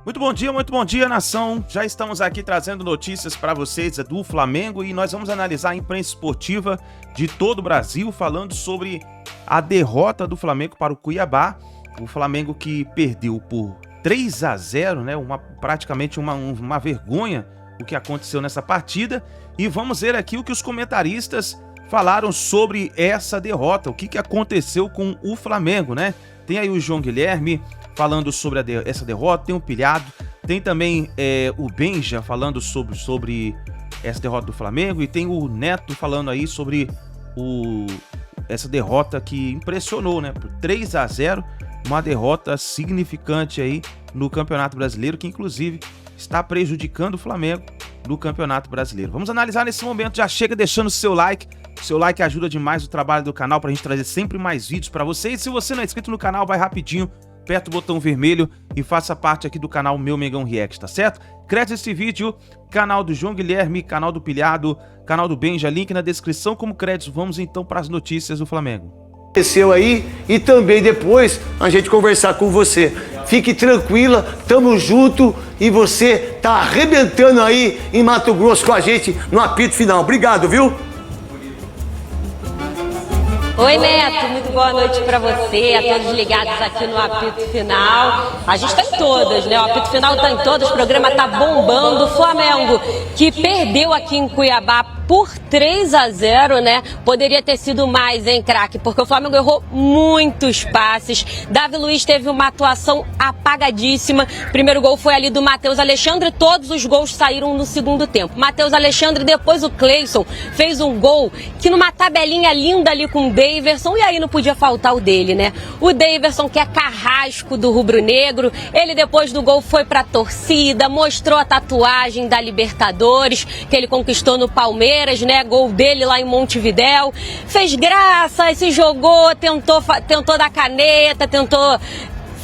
Muito bom dia, nação. Já estamos aqui trazendo notícias para vocês do Flamengo e nós vamos analisar a imprensa esportiva de todo o Brasil, falando sobre a derrota do Flamengo para o Cuiabá. O Flamengo que perdeu por 3-0, né? Praticamente uma vergonha o que aconteceu nessa partida. E vamos ver aqui o que os comentaristas falaram sobre essa derrota, o que aconteceu com o Flamengo, né? Tem aí o João Guilherme falando sobre essa derrota, tem o Pilhado, tem também o Benja falando sobre essa derrota do Flamengo, e tem o Neto falando aí sobre essa derrota que impressionou, né? Por 3-0, uma derrota significante aí no Campeonato Brasileiro, que inclusive está prejudicando o Flamengo no Campeonato Brasileiro. Vamos analisar nesse momento, já chega deixando o seu like. O seu like ajuda demais o trabalho do canal para a gente trazer sempre mais vídeos para vocês. Se você não é inscrito no canal, vai rapidinho, aperta o botão vermelho e faça parte aqui do canal Meu Mengão React, tá certo? Crédito esse vídeo, canal do João Guilherme, canal do Pilhado, canal do Benja, link na descrição como créditos. Vamos então para as notícias do Flamengo. Aí e também depois a gente conversar com você. Fique tranquila, tamo junto e você tá arrebentando aí em Mato Grosso com a gente no apito final. Obrigado, viu? Oi, Neto, muito boa noite pra você, a todos ligados aqui no apito final. A gente tá em todas, né? O apito final tá em todas, o programa tá bombando. O Flamengo, que perdeu aqui em Cuiabá por 3-0, né? Poderia ter sido mais, hein, craque? Porque o Flamengo errou muitos passes. Davi Luiz teve uma atuação apagadíssima. Primeiro gol foi ali do Matheus Alexandre. Todos os gols saíram no segundo tempo. Matheus Alexandre, depois o Cleison fez um gol que numa tabelinha linda ali com o Daverson. E aí não podia faltar o dele, né? O Daverson, que é carrasco do rubro-negro. Ele, depois do gol, foi pra torcida, mostrou a tatuagem da Libertadores que ele conquistou no Palmeiras, né? Gol dele lá em Montevidéu. Fez graça, se jogou, tentou dar caneta,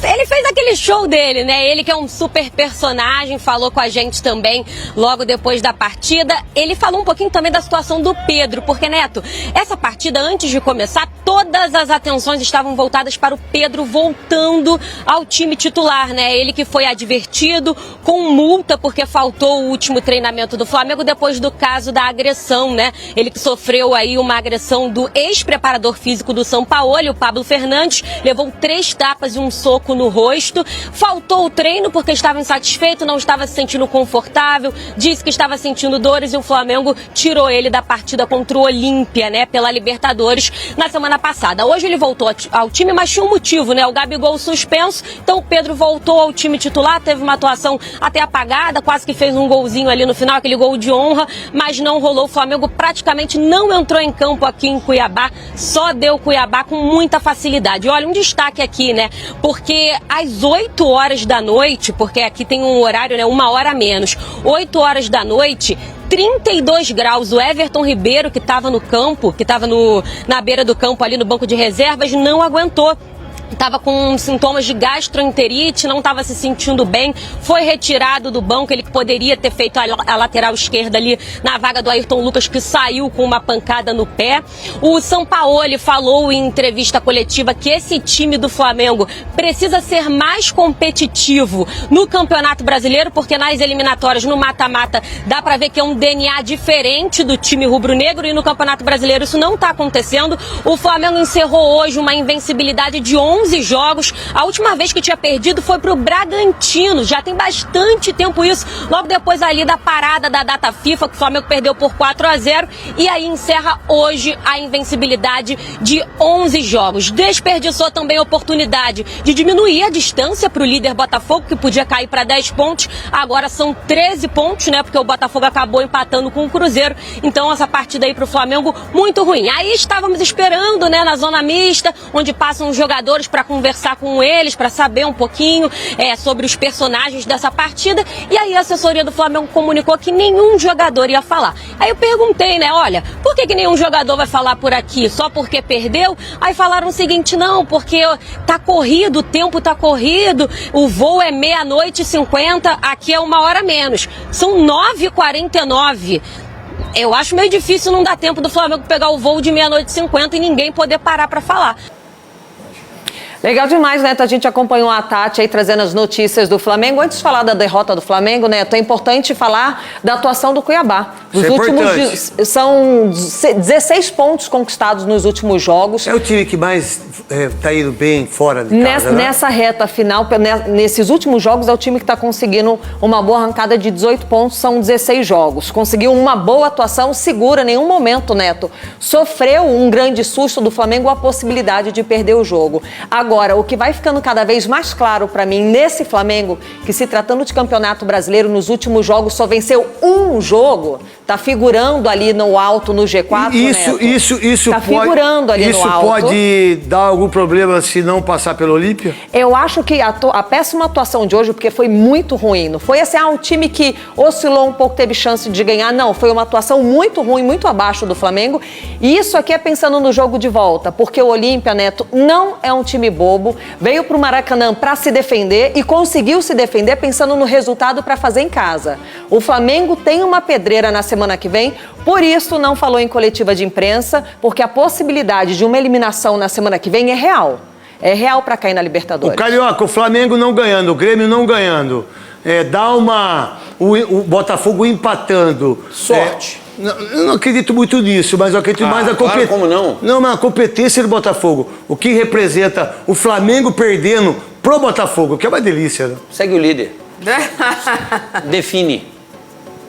Ele fez aquele show dele, né? Ele que é um super personagem, falou com a gente também logo depois da partida. Ele falou um pouquinho também da situação do Pedro, porque, Neto, essa partida, antes de começar, todas as atenções estavam voltadas para o Pedro voltando ao time titular, né? Ele que foi advertido com multa porque faltou o último treinamento do Flamengo depois do caso da agressão, né? Ele que sofreu aí uma agressão do ex-preparador físico do São Paulo, o Pablo Fernandes, levou 3 tapas e um soco no rosto, faltou o treino porque estava insatisfeito, não estava se sentindo confortável, disse que estava sentindo dores e o Flamengo tirou ele da partida contra o Olímpia, né, pela Libertadores na semana passada. Hoje ele voltou ao time, mas tinha um motivo, né, o Gabigol suspenso, então o Pedro voltou ao time titular, teve uma atuação até apagada, quase que fez um golzinho ali no final, aquele gol de honra, mas não rolou. O Flamengo praticamente não entrou em campo aqui em Cuiabá, só deu Cuiabá com muita facilidade. Olha, um destaque aqui, né, porque às 8 horas da noite, porque aqui tem um horário, né, 1 hora a menos, 8 horas da noite, 32 graus, o Everton Ribeiro, que estava no campo, que estava na beira do campo ali no banco de reservas, não aguentou. Estava com sintomas de gastroenterite, não estava se sentindo bem, foi retirado do banco, ele que poderia ter feito a lateral esquerda ali na vaga do Ayrton Lucas, que saiu com uma pancada no pé. O Sampaoli falou em entrevista coletiva que esse time do Flamengo precisa ser mais competitivo no Campeonato Brasileiro, porque nas eliminatórias, no mata-mata, dá para ver que é um DNA diferente do time rubro-negro, e no Campeonato Brasileiro isso não está acontecendo. O Flamengo encerrou hoje uma invencibilidade de 11 jogos. A última vez que tinha perdido foi pro Bragantino, já tem bastante tempo isso, logo depois ali da parada da data FIFA, que o Flamengo perdeu por 4-0, e aí encerra hoje a invencibilidade de 11 jogos. Desperdiçou também a oportunidade de diminuir a distância pro líder Botafogo, que podia cair para 10 pontos, agora são 13 pontos, né, porque o Botafogo acabou empatando com o Cruzeiro, então essa partida aí pro Flamengo muito ruim. Aí estávamos esperando, né, na zona mista, onde passam os jogadores para conversar com eles, para saber um pouquinho sobre os personagens dessa partida, e aí a assessoria do Flamengo comunicou que nenhum jogador ia falar. Aí eu perguntei, né, olha, por que nenhum jogador vai falar por aqui? Só porque perdeu? Aí falaram o seguinte, não, porque tá corrido, o tempo tá corrido, o voo é 00:50, aqui é 1 hora a menos. São 9h49. Eu acho meio difícil não dar tempo do Flamengo pegar o voo de 00:50 e ninguém poder parar para falar. Legal demais, Neto. A gente acompanhou a Tati aí trazendo as notícias do Flamengo. Antes de falar da derrota do Flamengo, Neto, é importante falar da atuação do Cuiabá. São 16 pontos conquistados nos últimos jogos. É o time que mais tá indo bem fora de casa, nessa reta final, nesses últimos jogos, é o time que está conseguindo uma boa arrancada de 18 pontos, são 16 jogos. Conseguiu uma boa atuação, segura, em nenhum momento, Neto, sofreu um grande susto do Flamengo a possibilidade de perder o jogo. Agora, o que vai ficando cada vez mais claro para mim nesse Flamengo, que se tratando de campeonato brasileiro, nos últimos jogos só venceu um jogo, tá figurando ali no alto, no G4, Isso tá figurando ali no alto. Isso pode dar algum problema se não passar pelo Olímpia? Eu acho que a péssima atuação de hoje, porque foi muito ruim, não foi assim, um time que oscilou um pouco, teve chance de ganhar, não, foi uma atuação muito ruim, muito abaixo do Flamengo, e isso aqui é pensando no jogo de volta, porque o Olímpia, Neto, não é um time bobo, veio pro Maracanã para se defender e conseguiu se defender pensando no resultado para fazer em casa. O Flamengo tem uma pedreira na semana que vem, por isso não falou em coletiva de imprensa, porque a possibilidade de uma eliminação na semana que vem é real. É real para cair na Libertadores. O Carioca, o Flamengo não ganhando, o Grêmio não ganhando, o Botafogo empatando. Sorte. Eu não acredito muito nisso, mas eu acredito mais na competência. Como não? Não, mas a competência do Botafogo. O que representa o Flamengo perdendo pro Botafogo, que é uma delícia, né? Segue o líder. Define.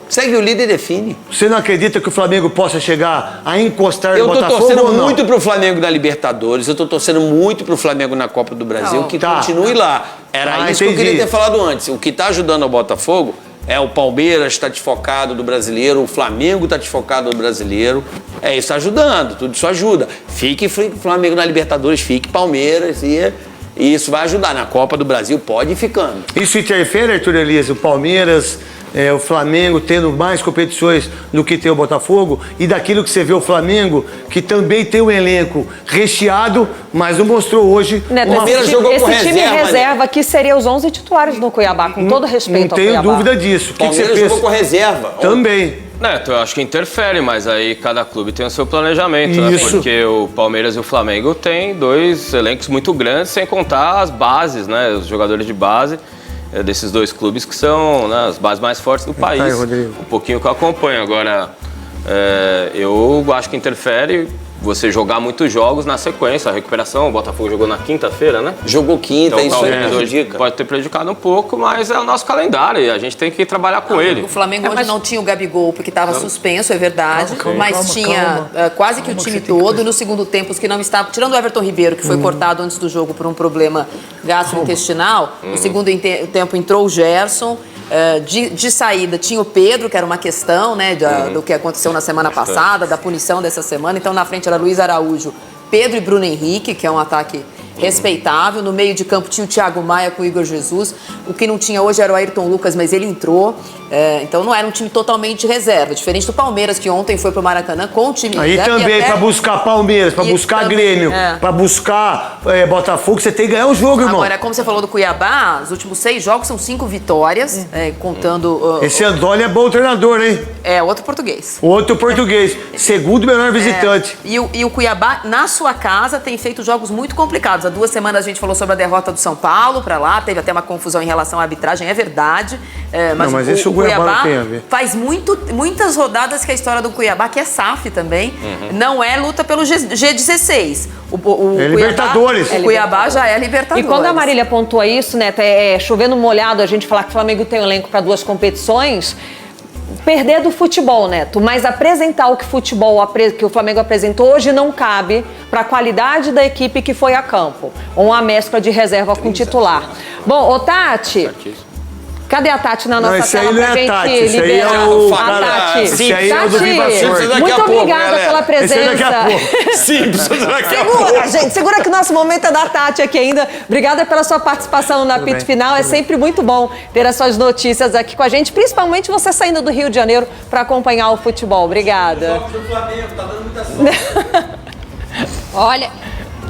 Segue o líder e define. Você não acredita que o Flamengo possa chegar a encostar no Botafogo? Eu tô torcendo muito pro Flamengo na Libertadores, eu tô torcendo muito pro Flamengo na Copa do Brasil, que continue lá. Era isso que eu queria ter falado antes. O que tá ajudando o Botafogo é o Palmeiras está desfocado do brasileiro, o Flamengo está desfocado do brasileiro. Isso está ajudando, tudo isso ajuda. Fique Flamengo na Libertadores, fique Palmeiras e isso vai ajudar. Na Copa do Brasil pode ir ficando. Isso interfere, Arthur Elias, o Palmeiras, o Flamengo tendo mais competições do que tem o Botafogo, e daquilo que você vê o Flamengo, que também tem um elenco recheado, mas não mostrou hoje. Neto, esse time reserva que seria os 11 titulares do Cuiabá, com todo respeito ao Cuiabá. Não tenho dúvida disso. O Palmeiras jogou com reserva. Também. Neto, eu acho que interfere, mas aí cada clube tem o seu planejamento, né? Porque o Palmeiras e o Flamengo têm dois elencos muito grandes, sem contar as bases, né? Os jogadores de base desses dois clubes que são, né, as bases mais fortes do país. Um pouquinho que eu acompanho. Agora, eu acho que interfere você jogar muitos jogos na sequência. A recuperação, o Botafogo jogou na quinta-feira, né? Jogou quinta, então, isso aí prejudica. Pode ter prejudicado um pouco, mas é o nosso calendário e a gente tem que trabalhar com ele. O Flamengo hoje não tinha o Gabigol porque estava suspenso, é verdade, mas tinha quase que o time todo. E no segundo tempo, os que não estavam, tirando o Everton Ribeiro, que foi cortado antes do jogo por um problema gastrointestinal, no segundo tempo entrou o Gerson. De saída tinha o Pedro, que era uma questão, né, do que aconteceu na semana passada, da punição dessa semana. Então na frente era Luiz Araújo, Pedro e Bruno Henrique, que é um ataque respeitável. No meio de campo tinha o Thiago Maia com o Igor Jesus. O que não tinha hoje era o Ayrton Lucas, mas ele entrou. Então não era um time totalmente reserva, diferente do Palmeiras, que ontem foi pro Maracanã com o time reserva. Aí também, para buscar Palmeiras, para buscar também, Grêmio, para buscar Botafogo, você tem que ganhar o jogo, irmão. Agora, como você falou do Cuiabá, os últimos 6 jogos são 5 vitórias, contando... Esse Antônio é bom treinador, hein? Outro português. Outro português, segundo melhor visitante. E o Cuiabá, na sua casa, tem feito jogos muito complicados. Há 2 semanas a gente falou sobre a derrota do São Paulo para lá, teve até uma confusão em relação à arbitragem, é verdade. Mas isso o Cuiabá não tem a ver. Faz muitas rodadas que a história do Cuiabá, que é SAF também, não é luta pelo G16. É Libertadores. O Cuiabá já é Libertadores. E quando a Marília pontua isso, né, chovendo molhado a gente falar que o Flamengo tem um elenco para 2 competições, perder do futebol, Neto, mas apresentar o que o Flamengo apresentou hoje não cabe para a qualidade da equipe que foi a campo. Uma mescla de reserva com titular. Bom, ô Tati... Cadê a Tati na nossa tela pra gente liberar a Tati? Esse aí é o do Viva Forte. Muito obrigada pela presença. Segura, gente, segura que o nosso momento é da Tati aqui ainda. Obrigada pela sua participação no Apito Final. É sempre muito bom ter as suas notícias aqui com a gente, principalmente você saindo do Rio de Janeiro para acompanhar o futebol. Obrigada. Olha,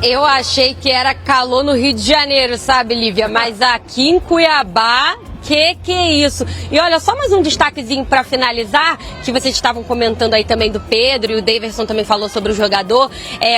eu achei que era calor no Rio de Janeiro, sabe, Lívia? Mas aqui em Cuiabá Que é isso? E olha, só mais um destaquezinho para finalizar, que vocês estavam comentando aí também do Pedro, e o Daverson também falou sobre o jogador.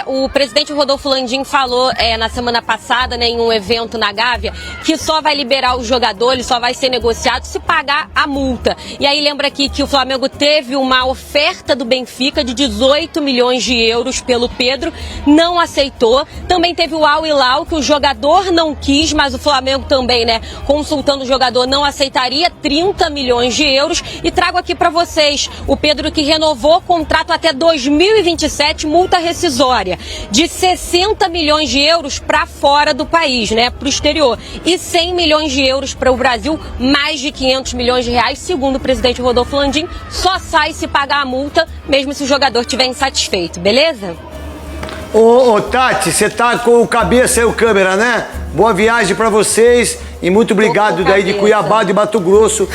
O presidente Rodolfo Landim falou na semana passada, né, em um evento na Gávea, que só vai liberar o jogador, ele só vai ser negociado se pagar a multa. E aí lembra aqui que o Flamengo teve uma oferta do Benfica de 18 milhões de euros pelo Pedro, não aceitou. Também teve o Al Hilal, que o jogador não quis, mas o Flamengo também, né, consultando o jogador, não aceitaria 30 milhões de euros. E trago aqui para vocês o Pedro, que renovou o contrato até 2027, multa rescisória de 60 milhões de euros para fora do país, né, para o exterior, e 100 milhões de euros para o Brasil, mais de 500 milhões de reais, segundo o presidente Rodolfo Landim, só sai se pagar a multa, mesmo se o jogador estiver insatisfeito, beleza? Ô Tati, você tá com o cabeça e o câmera, né? Boa viagem pra vocês e muito obrigado daí de Cuiabá, de Mato Grosso,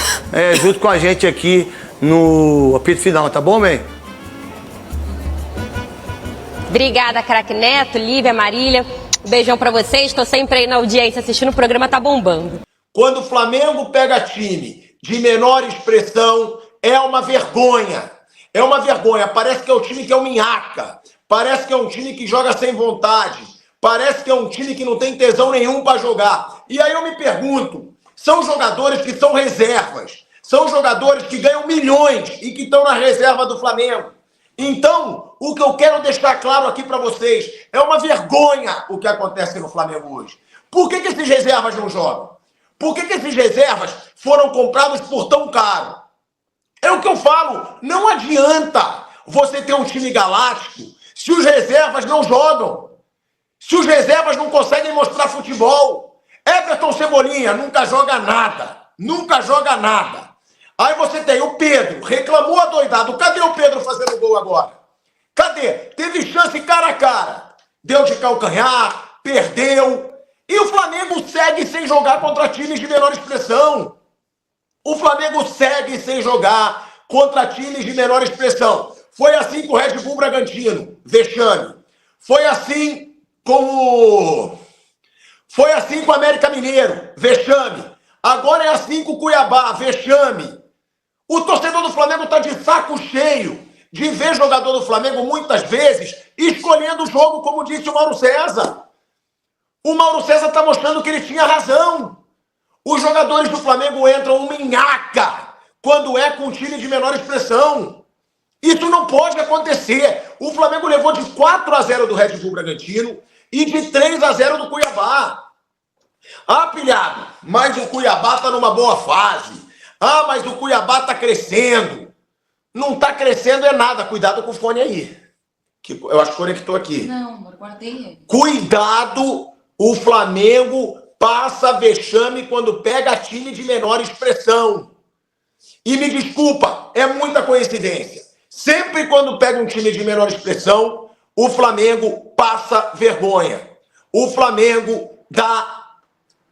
junto com a gente aqui no apito final, tá bom, man? Obrigada, craque Neto, Lívia, Marília. Um beijão pra vocês, tô sempre aí na audiência assistindo, o programa tá bombando. Quando o Flamengo pega time de menor expressão, é uma vergonha. É uma vergonha, parece que é o time que é um minhaca. Parece que é um time que joga sem vontade. Parece que é um time que não tem tesão nenhum para jogar. E aí eu me pergunto, são jogadores que são reservas. São jogadores que ganham milhões e que estão na reserva do Flamengo. Então, o que eu quero deixar claro aqui para vocês, é uma vergonha o que acontece no Flamengo hoje. Por que esses reservas não jogam? Por que esses reservas foram comprados por tão caro? É o que eu falo, não adianta você ter um time galáctico se os reservas não jogam, se os reservas não conseguem mostrar futebol. Everton Cebolinha nunca joga nada, nunca joga nada. Aí você tem o Pedro, reclamou adoidado. Cadê o Pedro fazendo gol agora? Cadê? Teve chance cara a cara. Deu de calcanhar, perdeu. E o Flamengo segue sem jogar contra times de menor expressão. O Flamengo segue sem jogar contra times de menor expressão. Foi assim com o Red Bull Bragantino, vexame. Foi assim com o América Mineiro, vexame. Agora é assim com o Cuiabá, vexame. O torcedor do Flamengo está de saco cheio de ver jogador do Flamengo muitas vezes escolhendo o jogo, como disse o Mauro César. O Mauro César está mostrando que ele tinha razão. Os jogadores do Flamengo entram minhaca quando é com um time de menor expressão. Isso não pode acontecer. O Flamengo levou de 4-0 do Red Bull Bragantino e de 3-0 do Cuiabá. Ah, pilhado, mas o Cuiabá tá numa boa fase. Ah, mas o Cuiabá tá crescendo. Não tá crescendo é nada. Cuidado com o fone aí. Que eu acho que conectou aqui. Não, eu guardei. Cuidado, o Flamengo passa vexame quando pega time de menor expressão. E me desculpa, é muita coincidência. Sempre quando pega um time de menor expressão, o Flamengo passa vergonha. O Flamengo dá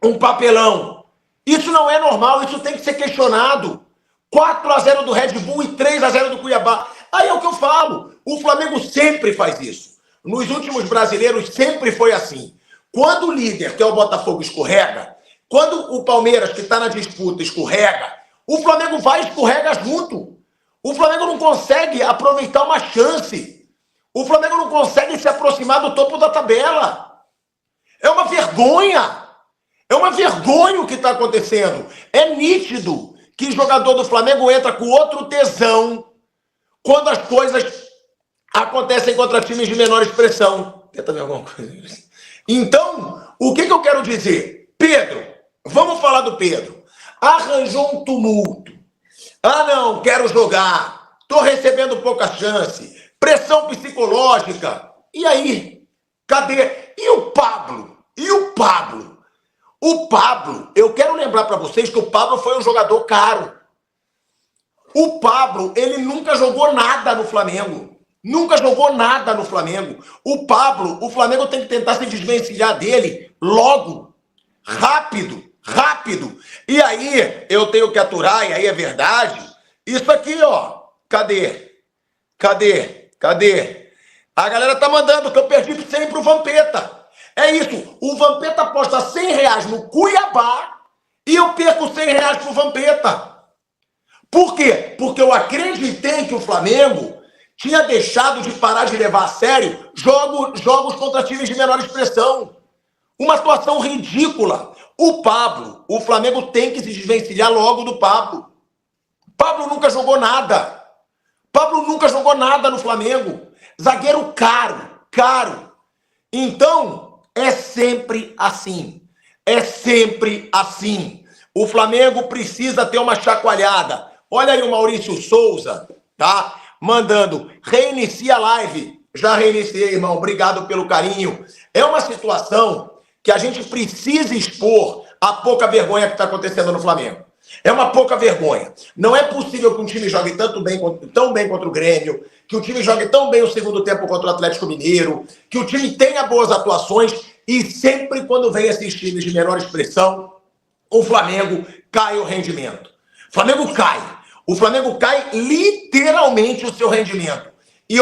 um papelão. Isso não é normal, isso tem que ser questionado. 4-0 do Red Bull e 3-0 do Cuiabá. Aí é o que eu falo. O Flamengo sempre faz isso. Nos últimos brasileiros sempre foi assim. Quando o líder, que é o Botafogo, escorrega, quando o Palmeiras, que está na disputa, escorrega, o Flamengo vai e escorrega junto. O Flamengo não consegue aproveitar uma chance. O Flamengo não consegue se aproximar do topo da tabela. É uma vergonha. É uma vergonha o que está acontecendo. É nítido que jogador do Flamengo entra com outro tesão quando as coisas acontecem contra times de menor expressão. Tenta ver alguma coisa. Então, o que eu quero dizer? Pedro, vamos falar do Pedro. Arranjou um tumulto. Ah, não, quero jogar. Tô recebendo pouca chance. Pressão psicológica. E aí? Cadê? E o Pablo? E o Pablo? O Pablo, eu quero lembrar para vocês que o Pablo foi um jogador caro. O Pablo, ele nunca jogou nada no Flamengo. Nunca jogou nada no Flamengo. O Pablo, o Flamengo tem que tentar se desvencilhar dele logo. Rápido. Rápido. E aí, eu tenho que aturar, e aí é verdade. Isso aqui, ó. Cadê? A galera tá mandando que eu perdi 100 pro Vampeta. É isso. O Vampeta aposta R$100 no Cuiabá E eu perco R$100 pro Vampeta. Por quê? Porque eu acreditei que o Flamengo tinha deixado de parar de levar a sério jogos contra times de menor expressão. Uma situação ridícula. O Flamengo tem que se desvencilhar logo do Pablo. Pablo nunca jogou nada. Pablo nunca jogou nada no Flamengo. Zagueiro caro. Então, é sempre assim. É sempre assim. O Flamengo precisa ter uma chacoalhada. Olha aí o Maurício Souza, tá? Mandando, reinicia a live. Já reiniciei, irmão. Obrigado pelo carinho. É uma situação que a gente precisa expor a pouca vergonha que está acontecendo no Flamengo. É uma pouca vergonha. Não é possível que um time jogue tão bem contra o Grêmio, que o time jogue tão bem o segundo tempo contra o Atlético Mineiro, que o time tenha boas atuações e sempre quando vem esses times de menor expressão, o Flamengo cai o rendimento. O Flamengo cai literalmente o seu rendimento. E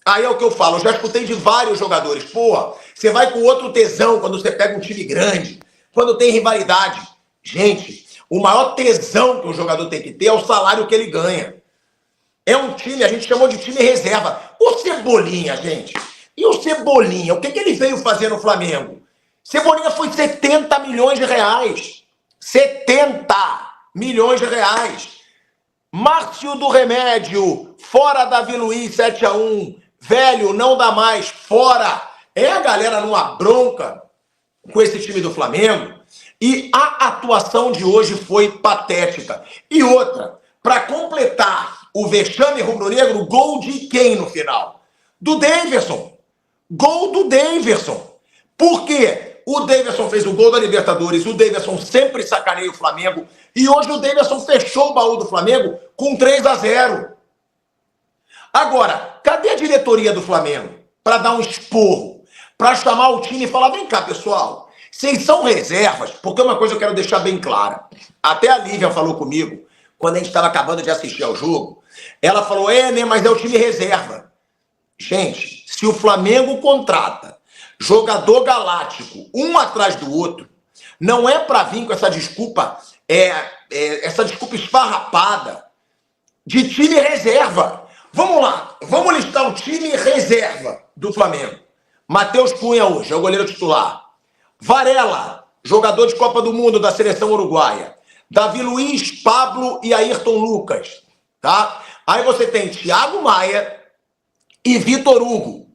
aí é o que eu falo, eu já escutei de vários jogadores. Você vai com outro tesão quando você pega um time grande, quando tem rivalidade. Gente, o maior tesão que o jogador tem que ter é o salário que ele ganha. É um time, a gente chamou de time reserva. O Cebolinha, gente. E o Cebolinha, o que ele veio fazer no Flamengo? Cebolinha foi 70 milhões de reais. 70 milhões de reais. Márcio do Remédio, fora Davi Luiz, 7-1. Velho, não dá mais, fora. É a galera numa bronca com esse time do Flamengo. E a atuação de hoje foi patética. E outra, para completar o vexame rubro-negro, gol de quem no final? Do Daverson. Gol do Daverson. Por quê? O Daverson fez o gol da Libertadores, o Daverson sempre sacaneia o Flamengo, e hoje o Daverson fechou o baú do Flamengo com 3-0. Agora, cadê a diretoria do Flamengo para dar um esporro, para chamar o time e falar, vem cá, pessoal, vocês são reservas, porque uma coisa eu quero deixar bem clara. Até a Lívia falou comigo, quando a gente estava acabando de assistir ao jogo, ela falou, mas é o time reserva. Gente, se o Flamengo contrata jogador galáctico, um atrás do outro, não é para vir com essa desculpa, essa desculpa esfarrapada de time reserva. Vamos lá, vamos listar o time reserva do Flamengo. Matheus Cunha hoje, é o goleiro titular. Varela, jogador de Copa do Mundo da seleção uruguaia. Davi Luiz, Pablo e Ayrton Lucas, tá? Aí você tem Thiago Maia e Vitor Hugo.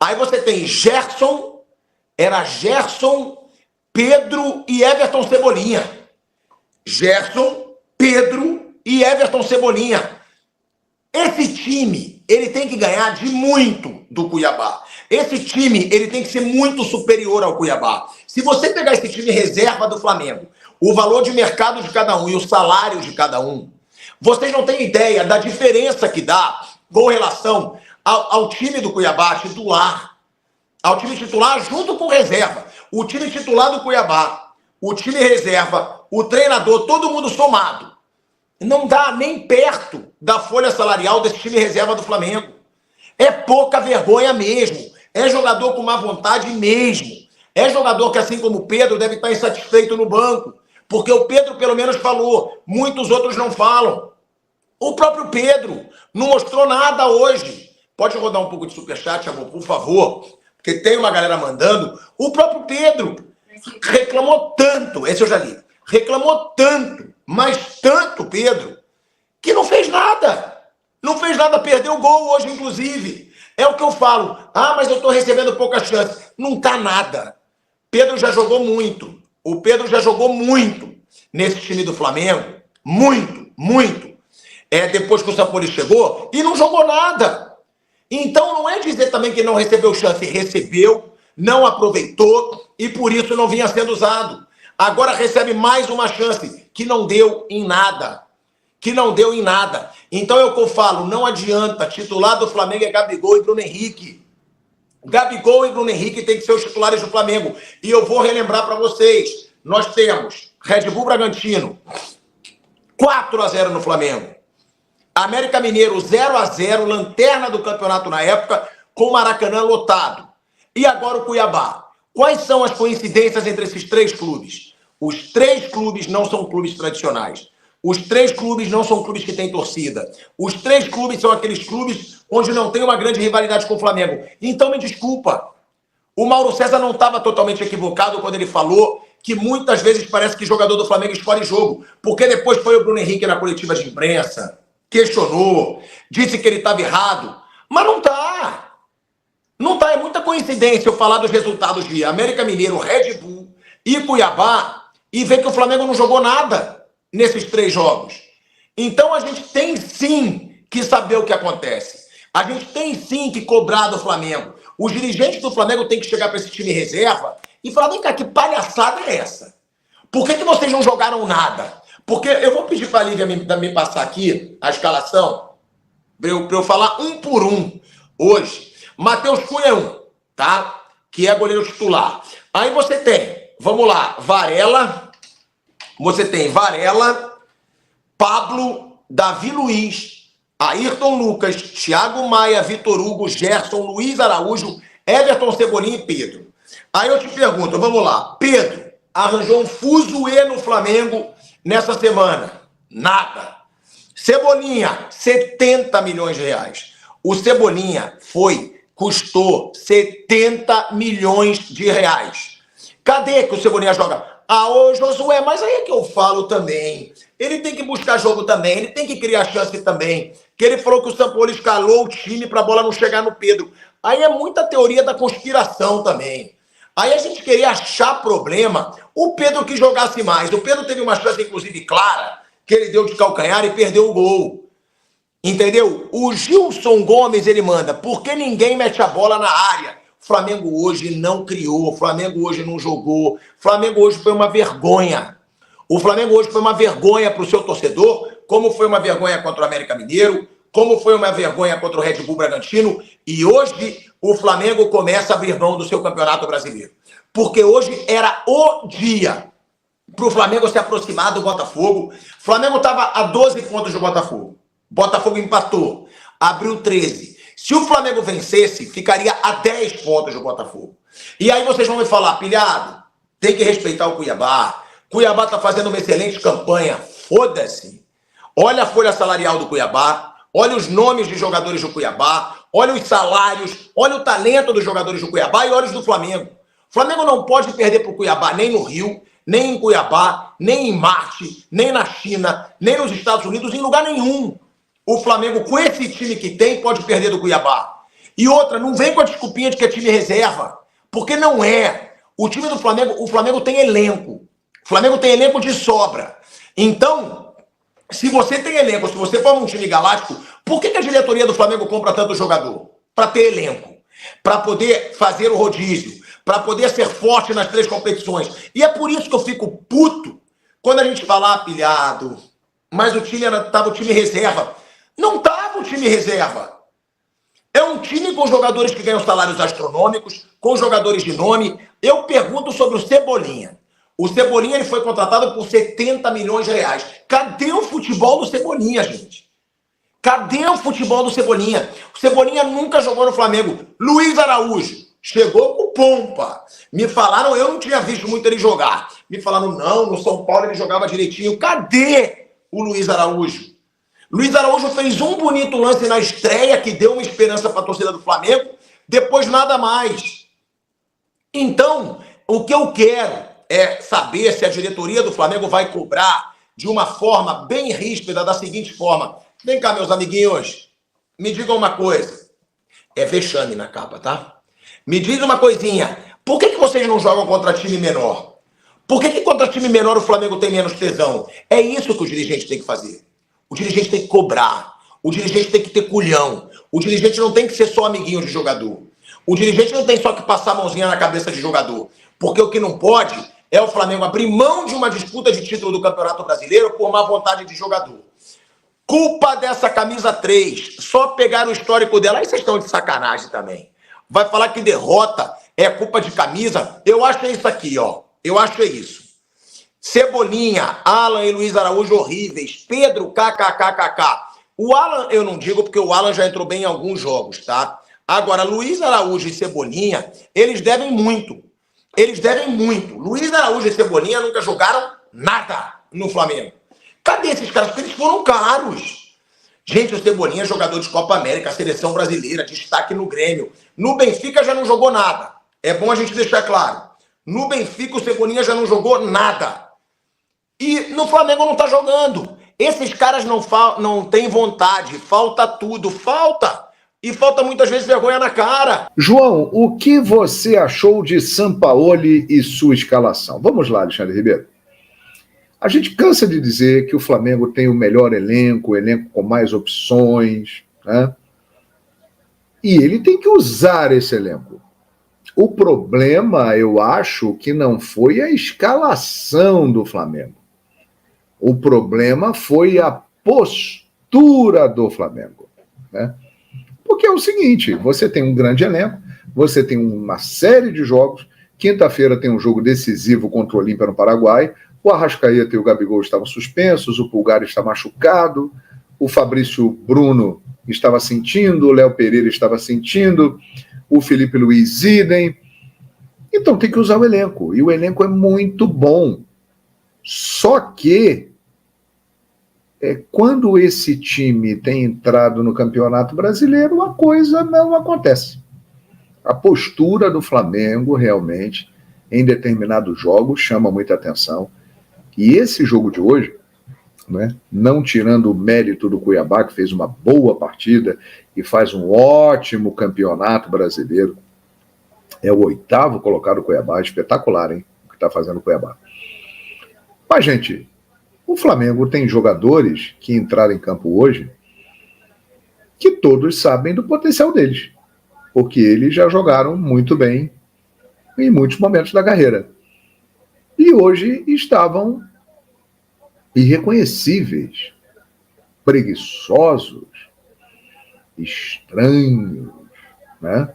Aí você tem Gerson, Pedro e Everton Cebolinha. Gerson, Pedro e Everton Cebolinha. Esse time, ele tem que ganhar de muito do Cuiabá. Esse time, ele tem que ser muito superior ao Cuiabá. Se você pegar esse time reserva do Flamengo, o valor de mercado de cada um e o salário de cada um, vocês não têm ideia da diferença que dá com relação ao time do Cuiabá titular. Ao time titular junto com reserva. O time titular do Cuiabá, o time reserva, o treinador, todo mundo somado. Não dá nem perto da folha salarial desse time reserva do Flamengo. É pouca vergonha mesmo. É jogador com má vontade mesmo. É jogador que, assim como o Pedro, deve estar insatisfeito no banco. Porque o Pedro, pelo menos, falou. Muitos outros não falam. O próprio Pedro não mostrou nada hoje. Pode rodar um pouco de superchat, amor, por favor? Porque tem uma galera mandando. O próprio Pedro reclamou tanto. Esse eu já li. Reclamou tanto, mas tanto, Pedro, que não fez nada. Não fez nada, perdeu o gol hoje, inclusive. É o que eu falo. Mas eu tô recebendo pouca chance. Não tá nada. Pedro já jogou muito. O Pedro já jogou muito nesse time do Flamengo. Muito. Depois que o Sampaoli chegou e não jogou nada. Então não é dizer também que não recebeu chance. Recebeu, não aproveitou e por isso não vinha sendo usado. Agora recebe mais uma chance que não deu em nada. Então é o que eu falo, não adianta. Titular do Flamengo é Gabigol e Bruno Henrique. Gabigol e Bruno Henrique têm que ser os titulares do Flamengo. E eu vou relembrar para vocês. Nós temos Red Bull Bragantino, 4-0 no Flamengo. América Mineiro, 0-0, lanterna do campeonato na época, com o Maracanã lotado. E agora o Cuiabá. Quais são as coincidências entre esses três clubes? Os 3 clubes não são clubes tradicionais. Os 3 clubes não são clubes que têm torcida. Os 3 clubes são aqueles clubes onde não tem uma grande rivalidade com o Flamengo. Então, me desculpa. O Mauro César não estava totalmente equivocado quando ele falou que muitas vezes parece que jogador do Flamengo escolhe jogo. Porque depois foi o Bruno Henrique na coletiva de imprensa, questionou, disse que ele estava errado. Mas não tá. Não tá. É muita coincidência eu falar dos resultados de América Mineiro, Red Bull e Cuiabá e ver que o Flamengo não jogou nada nesses 3 jogos. Então a gente tem sim que saber o que acontece. A gente tem sim que cobrar do Flamengo. Os dirigentes do Flamengo têm que chegar para esse time reserva e falar, vem cá, que palhaçada é essa? Por que vocês não jogaram nada? Porque eu vou pedir para a Lívia me passar aqui a escalação para eu falar um por um hoje. Matheus Cunha é um, tá? Que é goleiro titular. Aí você tem, vamos lá, Varela. Você tem Varela, Pablo, Davi Luiz, Ayrton Lucas, Thiago Maia, Vitor Hugo, Gerson, Luiz Araújo, Everton Cebolinha e Pedro. Aí eu te pergunto, vamos lá. Pedro arranjou um fuzuê no Flamengo nessa semana. Nada. Cebolinha, 70 milhões de reais. O Cebolinha custou 70 milhões de reais. Cadê que o Cebolinha joga? Ah, ô Josué, mas aí é que eu falo também. Ele tem que buscar jogo também, ele tem que criar chance também. Que ele falou que o Sampaoli escalou o time para a bola não chegar no Pedro. Aí é muita teoria da conspiração também. Aí a gente queria achar problema. O Pedro que jogasse mais. O Pedro teve uma chance, inclusive, clara, que ele deu de calcanhar e perdeu o gol. Entendeu? O Gilson Gomes, ele manda, porque ninguém mete a bola na área. O Flamengo hoje não criou, o Flamengo hoje não jogou, o Flamengo hoje foi uma vergonha. O Flamengo hoje foi uma vergonha para o seu torcedor, como foi uma vergonha contra o América Mineiro, como foi uma vergonha contra o Red Bull Bragantino, e hoje o Flamengo começa a abrir mão do seu Campeonato Brasileiro. Porque hoje era o dia para o Flamengo se aproximar do Botafogo. O Flamengo estava a 12 pontos do Botafogo. Botafogo empatou, abriu 13. Se o Flamengo vencesse, ficaria a 10 pontos do Botafogo. E aí vocês vão me falar, pilhado, tem que respeitar o Cuiabá. Cuiabá está fazendo uma excelente campanha. Foda-se. Olha a folha salarial do Cuiabá, olha os nomes de jogadores do Cuiabá, olha os salários, olha o talento dos jogadores do Cuiabá e olha os do Flamengo. O Flamengo não pode perder para o Cuiabá nem no Rio, nem em Cuiabá, nem em Marte, nem na China, nem nos Estados Unidos, em lugar nenhum. O Flamengo, com esse time que tem, pode perder do Cuiabá. E outra, não vem com a desculpinha de que é time reserva, porque não é. O time do Flamengo, o Flamengo tem elenco. O Flamengo tem elenco de sobra. Então, se você tem elenco, se você forma um time galáctico, por que a diretoria do Flamengo compra tanto jogador? Para ter elenco. Para poder fazer o rodízio. Para poder ser forte nas 3 competições. E é por isso que eu fico puto quando a gente fala, pilhado, mas o time estava o time reserva. Não estava o time reserva. É um time com jogadores que ganham salários astronômicos, com jogadores de nome. Eu pergunto sobre o Cebolinha. O Cebolinha ele foi contratado por 70 milhões de reais. Cadê o futebol do Cebolinha, gente? Cadê o futebol do Cebolinha? O Cebolinha nunca jogou no Flamengo. Luiz Araújo chegou com pompa. Me falaram, eu não tinha visto muito ele jogar. Me falaram, não, no São Paulo ele jogava direitinho. Cadê o Luiz Araújo? Luiz Araújo fez um bonito lance na estreia que deu uma esperança para a torcida do Flamengo, depois nada mais. Então, o que eu quero é saber se a diretoria do Flamengo vai cobrar de uma forma bem ríspida, da seguinte forma. Vem cá, meus amiguinhos, me digam uma coisa. É vexame na capa, tá? Me diz uma coisinha. Por que vocês não jogam contra time menor? Por que contra time menor o Flamengo tem menos tesão? É isso que o dirigente tem que fazer. O dirigente tem que cobrar. O dirigente tem que ter culhão. O dirigente não tem que ser só amiguinho de jogador. O dirigente não tem só que passar a mãozinha na cabeça de jogador. Porque o que não pode é o Flamengo abrir mão de uma disputa de título do Campeonato Brasileiro por má vontade de jogador. Culpa dessa camisa 3. Só pegar o histórico dela. Aí vocês estão de sacanagem também. Vai falar que derrota é culpa de camisa? Eu acho é isso aqui, ó. Eu acho é isso. Cebolinha, Alan e Luiz Araújo horríveis. Pedro, kkkk. O Alan, eu não digo porque o Alan já entrou bem em alguns jogos, tá? Agora, Luiz Araújo e Cebolinha, eles devem muito. Eles devem muito. Luiz Araújo e Cebolinha nunca jogaram nada no Flamengo. Cadê esses caras? Porque eles foram caros. Gente, o Cebolinha é jogador de Copa América, seleção brasileira, destaque no Grêmio. No Benfica já não jogou nada. É bom a gente deixar claro. No Benfica o Cebolinha já não jogou nada. E no Flamengo não tá jogando. Esses caras não têm vontade. Falta tudo. Falta. E falta muitas vezes vergonha na cara. João, o que você achou de Sampaoli e sua escalação? Vamos lá, Alexandre Ribeiro. A gente cansa de dizer que o Flamengo tem o melhor elenco, o elenco com mais opções, né? E ele tem que usar esse elenco. O problema, eu acho, que não foi a escalação do Flamengo. O problema foi a postura do Flamengo, né? Porque é o seguinte, você tem um grande elenco, você tem uma série de jogos, quinta-feira tem um jogo decisivo contra o Olímpia no Paraguai, o Arrascaeta e o Gabigol estavam suspensos, o Pulgar está machucado, o Fabrício Bruno estava sentindo, o Léo Pereira estava sentindo, o Felipe Luiz idem. Então tem que usar o elenco, e o elenco é muito bom. Só que quando esse time tem entrado no Campeonato Brasileiro, a coisa não acontece. A postura do Flamengo, realmente, em determinados jogos, chama muita atenção. E esse jogo de hoje, né, não tirando o mérito do Cuiabá, que fez uma boa partida e faz um ótimo Campeonato Brasileiro, é o 8º colocado Cuiabá, espetacular, hein, o que está fazendo o Cuiabá. Mas, gente, o Flamengo tem jogadores que entraram em campo hoje que todos sabem do potencial deles, porque eles já jogaram muito bem em muitos momentos da carreira. E hoje estavam irreconhecíveis, preguiçosos, estranhos, né?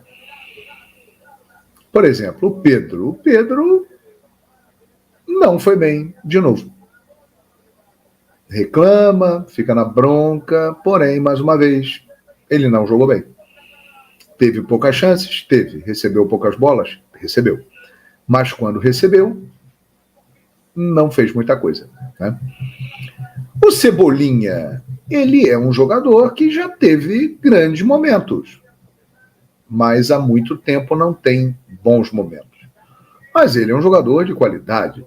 Por exemplo, o Pedro. O Pedro não foi bem de novo. Reclama, fica na bronca, porém, mais uma vez, ele não jogou bem. Teve poucas chances? Teve. Recebeu poucas bolas? Recebeu. Mas quando recebeu, não fez muita coisa, né? O Cebolinha, ele é um jogador que já teve grandes momentos, mas há muito tempo não tem bons momentos. Mas ele é um jogador de qualidade,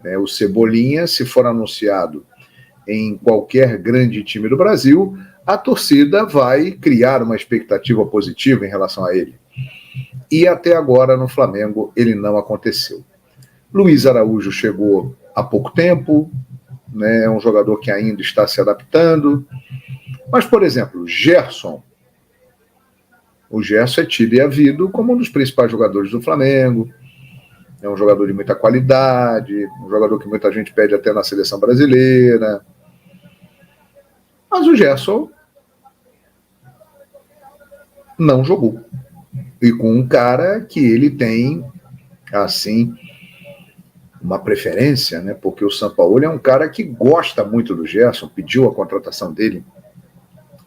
né? O Cebolinha, se for anunciado em qualquer grande time do Brasil, a torcida vai criar uma expectativa positiva em relação a ele. E até agora no Flamengo ele não aconteceu. Luiz Araújo chegou há pouco tempo, né? É um jogador que ainda está se adaptando. Mas, por exemplo, Gerson. O Gerson é tido e havido como um dos principais jogadores do Flamengo. É um jogador de muita qualidade, um jogador que muita gente pede até na seleção brasileira. Mas o Gerson não jogou. E com um cara que ele tem, assim, uma preferência, né? Porque o Sampaoli é um cara que gosta muito do Gerson, pediu a contratação dele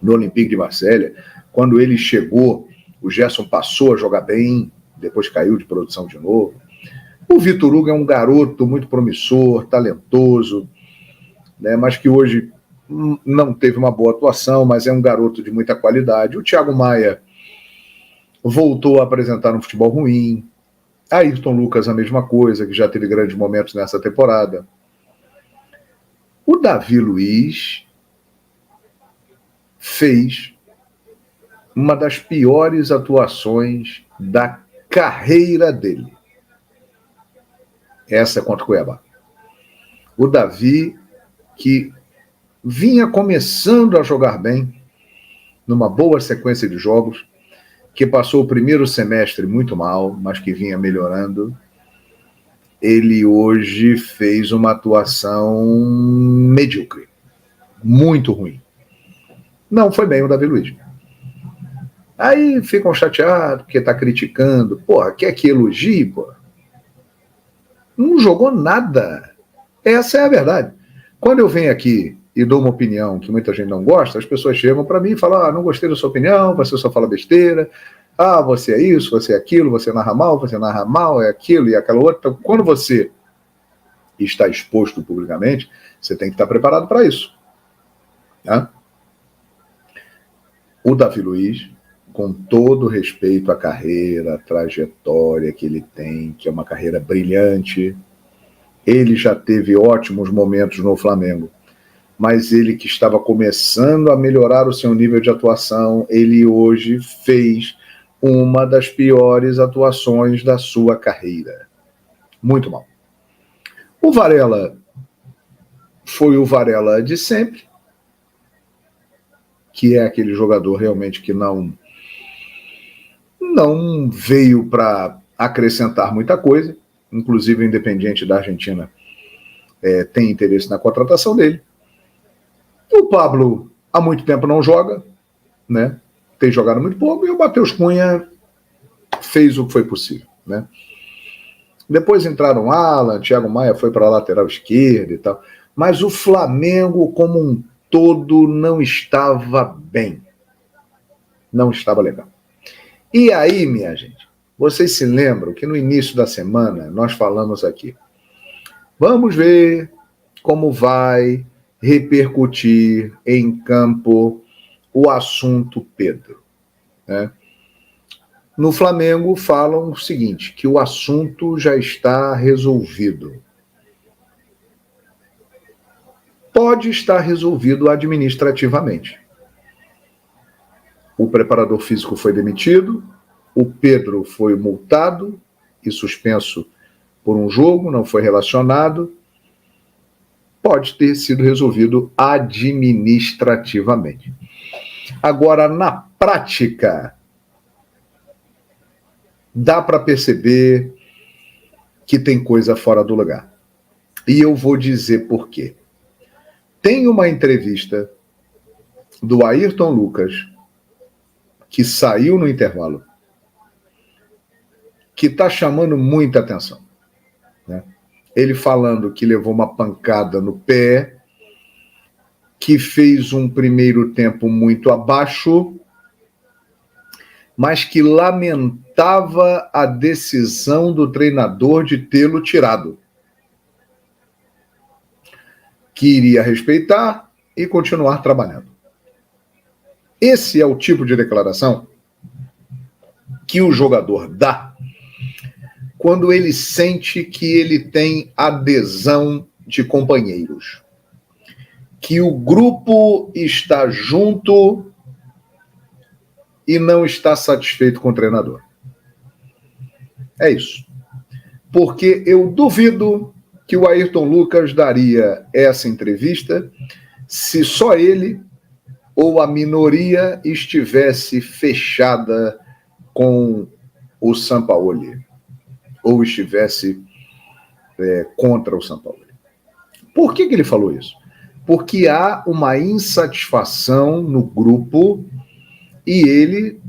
no Olympique de Marselha. Quando ele chegou, o Gerson passou a jogar bem, depois caiu de produção de novo. O Vitor Hugo é um garoto muito promissor, talentoso, né? Mas que hoje não teve uma boa atuação, mas é um garoto de muita qualidade. O Thiago Maia voltou a apresentar um futebol ruim. Ayrton Lucas, a mesma coisa, que já teve grandes momentos nessa temporada. O Davi Luiz fez uma das piores atuações da carreira dele. Essa é contra o Cuiabá. O Davi, que vinha começando a jogar bem, numa boa sequência de jogos, que passou o primeiro semestre muito mal, mas que vinha melhorando, ele hoje fez uma atuação medíocre, muito ruim. Não foi bem o Davi Luiz. Aí ficam chateados porque está criticando. Porra, quer que elogie, porra? Não jogou nada. Essa é a verdade. Quando eu venho aqui e dou uma opinião que muita gente não gosta, as pessoas chegam para mim e falam: não gostei da sua opinião, você só fala besteira. Ah, você é isso, você é aquilo, você narra mal, é aquilo e aquela outra. Então, quando você está exposto publicamente, você tem que estar preparado para isso. Tá? O Davi Luiz, com todo respeito à carreira, à trajetória que ele tem, que é uma carreira brilhante, ele já teve ótimos momentos no Flamengo, mas ele que estava começando a melhorar o seu nível de atuação, ele hoje fez uma das piores atuações da sua carreira. Muito mal. O Varela foi o Varela de sempre, que é aquele jogador realmente que não veio para acrescentar muita coisa. Inclusive o Independiente da Argentina tem interesse na contratação dele. O Pablo há muito tempo não joga, né? Tem jogado muito pouco, e o Matheus Cunha fez o que foi possível, né? Depois entraram Alan, Thiago Maia foi para a lateral esquerda e tal, mas o Flamengo como um todo não estava bem, não estava legal. E aí, minha gente, vocês se lembram que no início da semana nós falamos aqui, vamos ver como vai repercutir em campo o assunto Pedro, né? No Flamengo falam o seguinte, que o assunto já está resolvido. Pode estar resolvido administrativamente. O preparador físico foi demitido, o Pedro foi multado e suspenso por um jogo, não foi relacionado. Pode ter sido resolvido administrativamente. Agora, na prática, dá para perceber que tem coisa fora do lugar. E eu vou dizer por quê. Tem uma entrevista do Ayrton Lucas, que saiu no intervalo, que está chamando muita atenção, né? Ele falando que levou uma pancada no pé, que fez um primeiro tempo muito abaixo, mas que lamentava a decisão do treinador de tê-lo tirado. Que iria respeitar e continuar trabalhando. Esse é o tipo de declaração que o jogador dá quando ele sente que ele tem adesão de companheiros, que o grupo está junto e não está satisfeito com o treinador. É isso. Porque eu duvido que o Ayrton Lucas daria essa entrevista se só ele ou a minoria estivesse fechada com o Sampaoli, ou estivesse contra o Sampaoli. Por que ele falou isso? Porque há uma insatisfação no grupo e ele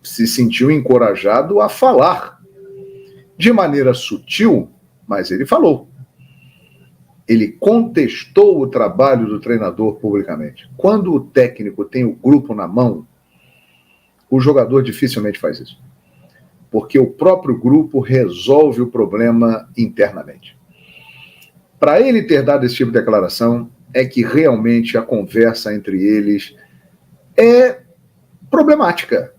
se sentiu encorajado a falar. De maneira sutil, mas ele falou. Ele contestou o trabalho do treinador publicamente. Quando o técnico tem o grupo na mão, o jogador dificilmente faz isso. Porque o próprio grupo resolve o problema internamente. Para ele ter dado esse tipo de declaração, é que realmente a conversa entre eles é problemática.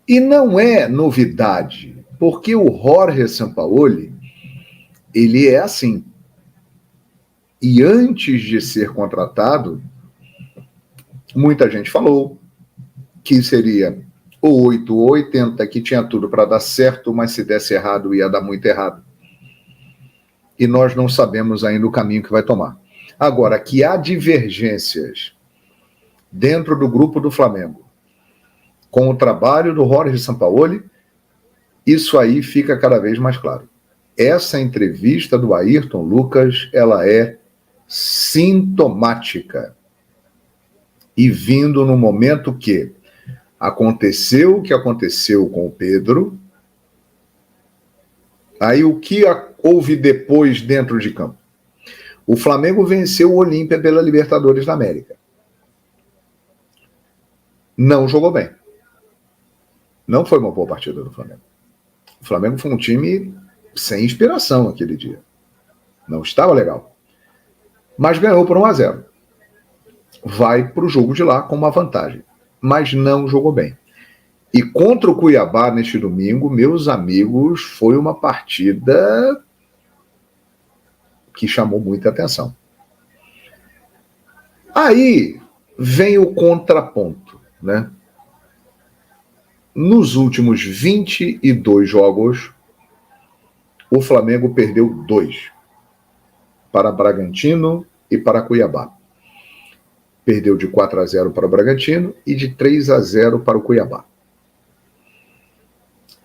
E não é novidade, porque o Jorge Sampaoli, ele é assim. E antes de ser contratado, muita gente falou que seria ou 8 ou 80, que tinha tudo para dar certo, mas se desse errado ia dar muito errado. E nós não sabemos ainda o caminho que vai tomar. Agora, que há divergências dentro do grupo do Flamengo com o trabalho do Jorge Sampaoli, isso aí fica cada vez mais claro. Essa entrevista do Ayrton Lucas, ela é sintomática. E vindo no momento que aconteceu o que aconteceu com o Pedro, aí o que houve depois dentro de campo? O Flamengo venceu o Olímpia pela Libertadores da América. Não jogou bem. Não foi uma boa partida do Flamengo. O Flamengo foi um time sem inspiração aquele dia. Não estava legal. Mas ganhou por 1-0. Vai para o jogo de lá com uma vantagem. Mas não jogou bem. E contra o Cuiabá neste domingo, meus amigos, foi uma partida que chamou muita atenção. Aí vem o contraponto, né? Nos últimos 22 jogos, o Flamengo perdeu 2 para Bragantino e para Cuiabá. Perdeu de 4-0 para o Bragantino e de 3-0 para o Cuiabá.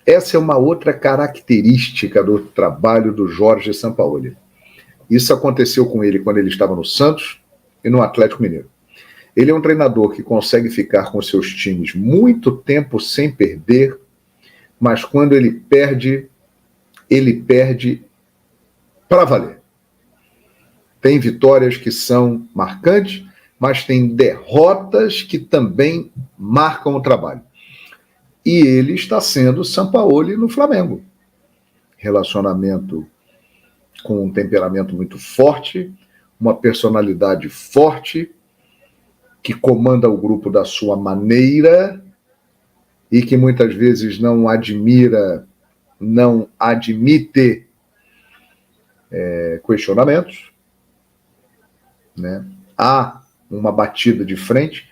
Essa é uma outra característica do trabalho do Jorge Sampaoli. Isso aconteceu com ele quando ele estava no Santos e no Atlético Mineiro. Ele é um treinador que consegue ficar com seus times muito tempo sem perder, mas quando ele perde para valer. Tem vitórias que são marcantes, mas tem derrotas que também marcam o trabalho. E ele está sendo Sampaoli no Flamengo. Relacionamento com um temperamento muito forte, uma personalidade forte, que comanda o grupo da sua maneira e que muitas vezes não admite questionamentos, né? Há uma batida de frente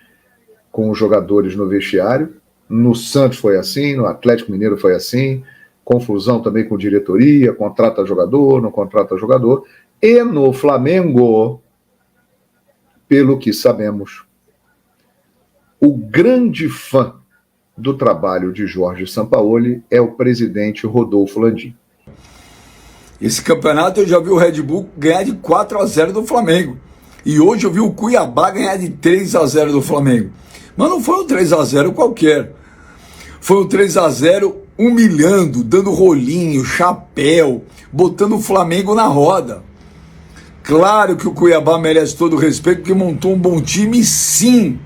com os jogadores no vestiário. No Santos foi assim, no Atlético Mineiro foi assim, confusão também com diretoria, contrata jogador, não contrata jogador. E no Flamengo, pelo que sabemos, o grande fã do trabalho de Jorge Sampaoli é o presidente Rodolfo Landim. Esse campeonato eu já vi o Red Bull ganhar de 4-0 do Flamengo. E hoje eu vi o Cuiabá ganhar de 3-0 do Flamengo. Mas não foi um 3-0 qualquer. Foi um 3-0 humilhando, dando rolinho, chapéu, botando o Flamengo na roda. Claro que o Cuiabá merece todo o respeito porque montou um bom time, sim.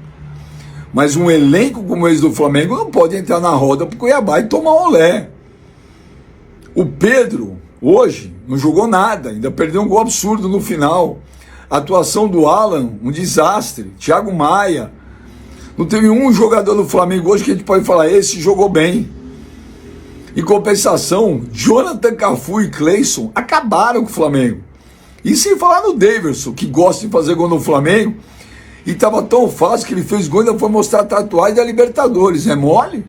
Mas um elenco como esse do Flamengo não pode entrar na roda pro Cuiabá e tomar um olé. O Pedro, hoje, não jogou nada, ainda perdeu um gol absurdo no final. A atuação do Alan, um desastre. Thiago Maia. Não teve um jogador do Flamengo hoje que a gente pode falar, esse jogou bem. Em compensação, Jonathan Cafu e Cleison acabaram com o Flamengo. E sem falar no Daverson, que gosta de fazer gol no Flamengo, e estava tão fácil que ele fez gol e ainda foi mostrar a tatuagem da Libertadores. É mole?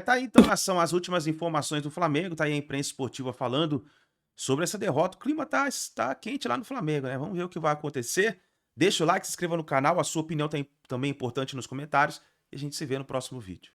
Tá aí então, são as últimas informações do Flamengo, tá aí a imprensa esportiva falando sobre essa derrota. O clima tá quente lá no Flamengo, né? Vamos ver o que vai acontecer. Deixa o like, se inscreva no canal, a sua opinião também é importante nos comentários e a gente se vê no próximo vídeo.